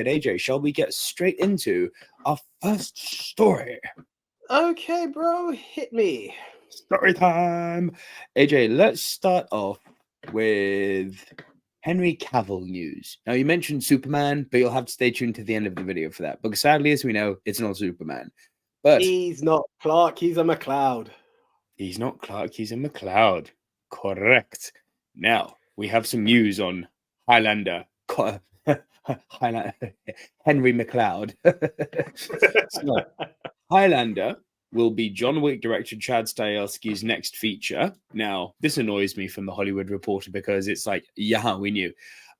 AJ, shall we get straight into our first story? Okay, bro, hit me. Story time. AJ, let's start off with Henry Cavill news. Now, you mentioned Superman, but you'll have to stay tuned to the end of the video for that, because sadly, as we know, it's not Superman. But he's not Clark, he's a McLeod. He's not Clark, he's a McLeod. Correct. Now, we have some news on Highlander. Henry McLeod. So, Highlander will be John Wick director Chad Stahelski's next feature. Now, this annoys me from the Hollywood Reporter because it's like, yeah, we knew.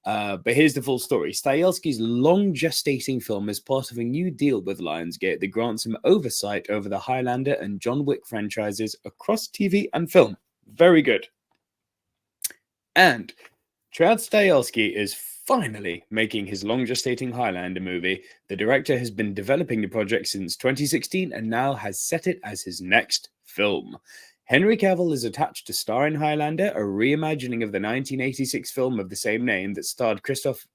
But here's the full story. Stahelski's long gestating film is part of a new deal with Lionsgate that grants him oversight over the Highlander and John Wick franchises across TV and film. Very good. And Chad Stahelski is finally making his long gestating Highlander movie. The director has been developing the project since 2016 and now has set it as his next film. Henry Cavill is attached to star in Highlander, a reimagining of the 1986 film of the same name that starred Christophe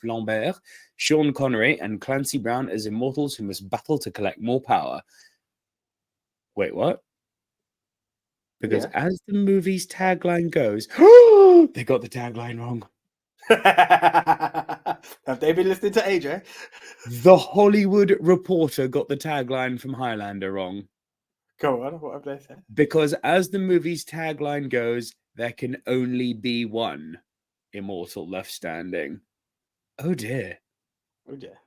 Lambert, Sean Connery, and Clancy Brown as immortals who must battle to collect more power. Wait, what? Because as the movie's tagline goes, they got the tagline wrong. Have they been listening to AJ? The Hollywood Reporter got the tagline from Highlander wrong. Go on, what have they said? Because as the movie's tagline goes, there can only be one immortal left standing. Oh dear. Oh dear.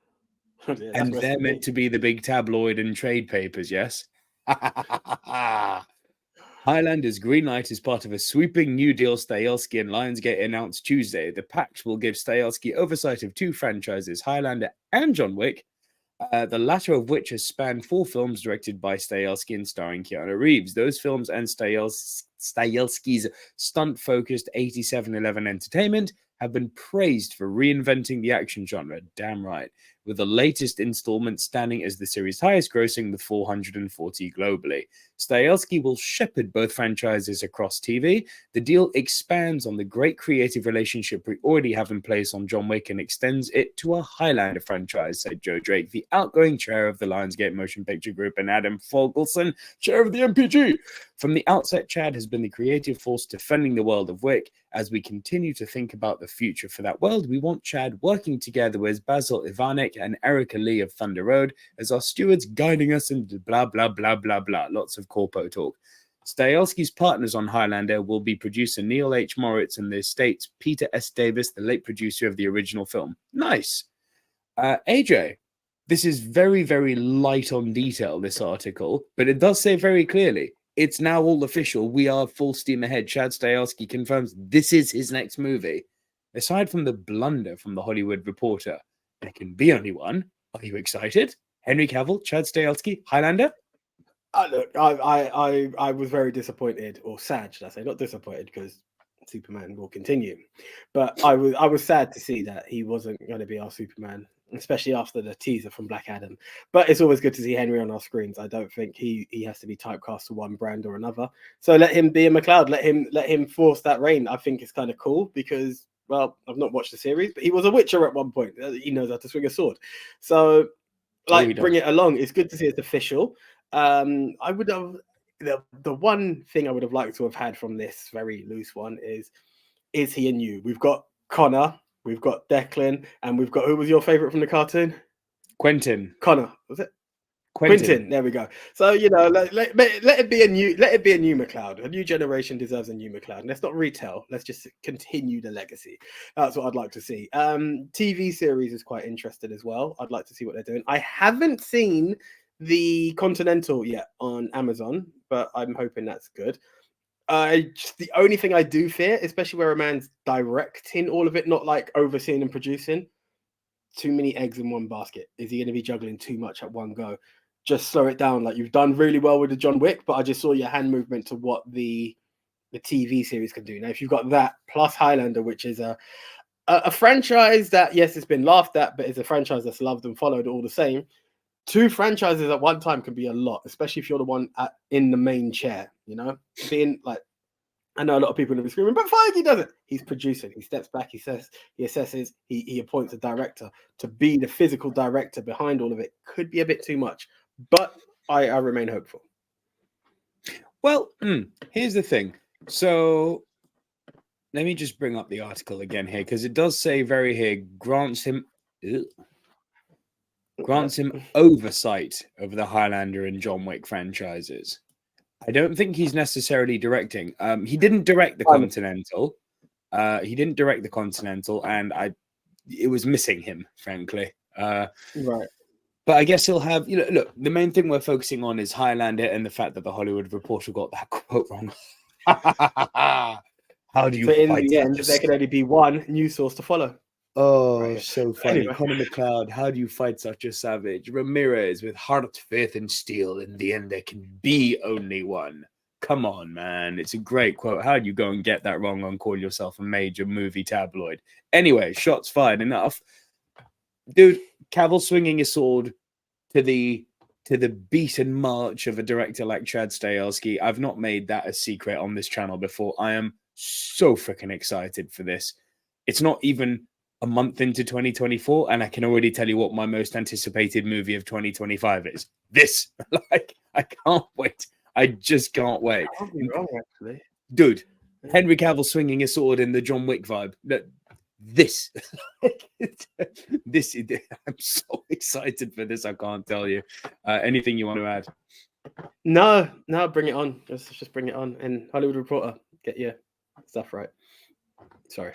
Oh dear. And they're meant to be the big tabloid and trade papers, yes? Highlander's green light is part of a sweeping new deal Stahelski and Lionsgate announced Tuesday. The pact will give Stahelski oversight of two franchises, Highlander and John Wick, the latter of which has spanned 4 films directed by Stahelski and starring Keanu Reeves. Those films and Stahelski's stunt-focused 8711 entertainment have been praised for reinventing the action genre. Damn right. With the latest installment standing as the series' highest grossing with 440 globally. Stahelski will shepherd both franchises across TV. The deal expands on the great creative relationship we already have in place on John Wick and extends it to a Highlander franchise, said Joe Drake, the outgoing chair of the Lionsgate Motion Picture Group, and Adam Fogelson, chair of the MPG. From the outset, Chad has been the creative force defending the world of Wick. As we continue to think about the future for that world, we want Chad working together with Basil Ivanek and Erica Lee of Thunder Road as our stewards, guiding us into blah, blah, blah, blah, blah. Lots of corpo talk. Stahelski's partners on Highlander will be producer Neil H. Moritz and the estate's Peter S. Davis, the late producer of the original film. Nice. AJ, this is very, very light on detail, this article, but it does say very clearly, it's now all official. We are full steam ahead. Chad Stahelski confirms this is his next movie. Aside from the blunder from the Hollywood Reporter, there can be only one. Are you excited? Henry Cavill, Chad Stahelski, Highlander? Look, I was very disappointed, or sad, should I say? Not disappointed because Superman will continue, but I was sad to see that he wasn't going to be our Superman, especially after the teaser from Black Adam. But it's always good to see Henry on our screens. I don't think he has to be typecast to one brand or another. So let him be a McLeod. Let him force that reign. I think it's kind of cool because, well, I've not watched the series, but he was a Witcher at one point. He knows how to swing a sword. So bring it along. It's good to see it's official. I would have the one thing I would have liked to have had from this very loose one is he and you? We've got Connor, we've got Declan, and we've got, who was your favorite from the cartoon? Quentin. Connor, was it? Quentin. There we go. So let it be a new McLeod. A new generation deserves a new McLeod. Let's not retell. Let's just continue the legacy. That's what I'd like to see. TV series is quite interesting as well. I'd like to see what they're doing. I haven't seen the Continental yet on Amazon, but I'm hoping that's good. The only thing I do fear, especially where a man's directing all of it, not like overseeing and producing, too many eggs in one basket. Is he going to be juggling too much at one go? Just slow it down. Like, you've done really well with the John Wick, but I just saw your hand movement to what the TV series can do. Now, if you've got that plus Highlander, which is a franchise that, yes, it's been laughed at, but it's a franchise that's loved and followed all the same. 2 franchises at one time can be a lot, especially if you're the one in the main chair, being like I know a lot of people will be screaming, but Feige does it. He's producing. He steps back. He assesses. He appoints a director to be the physical director behind all of it. Could be a bit too much, but I remain hopeful. Well, here's the thing. So let me just bring up the article again here, because it does say very here grants him oversight over the Highlander and John Wick franchises. I don't think he's necessarily directing. He didn't direct the Continental. And it was missing him, frankly. Right. But I guess he'll have, look, the main thing we're focusing on is Highlander and the fact that the Hollywood Reporter got that quote wrong. How do you in fight the end, there can only be one news source to follow. Oh, right. So funny. Anyway. Conor McLeod, how do you fight such a savage? Ramirez, with heart, faith, and steel. In the end, there can be only one. Come on, man. It's a great quote. How do you go and get that wrong and call yourself a major movie tabloid? Anyway, shots fired. Enough. Dude, Cavill swinging his sword to the beat and march of a director like Chad Stahelski. I've not made that a secret on this channel before. I am so freaking excited for this. It's not even a month into 2024, and I can already tell you what my most anticipated movie of 2025 is. This. I can't wait. I just can't wait. Can't be wrong, actually. Dude, Henry Cavill swinging his sword in the John Wick vibe. This. I'm so excited for this. I can't tell you. Anything you want to add? No, bring it on. Just bring it on. And Hollywood Reporter, get your stuff right. Sorry.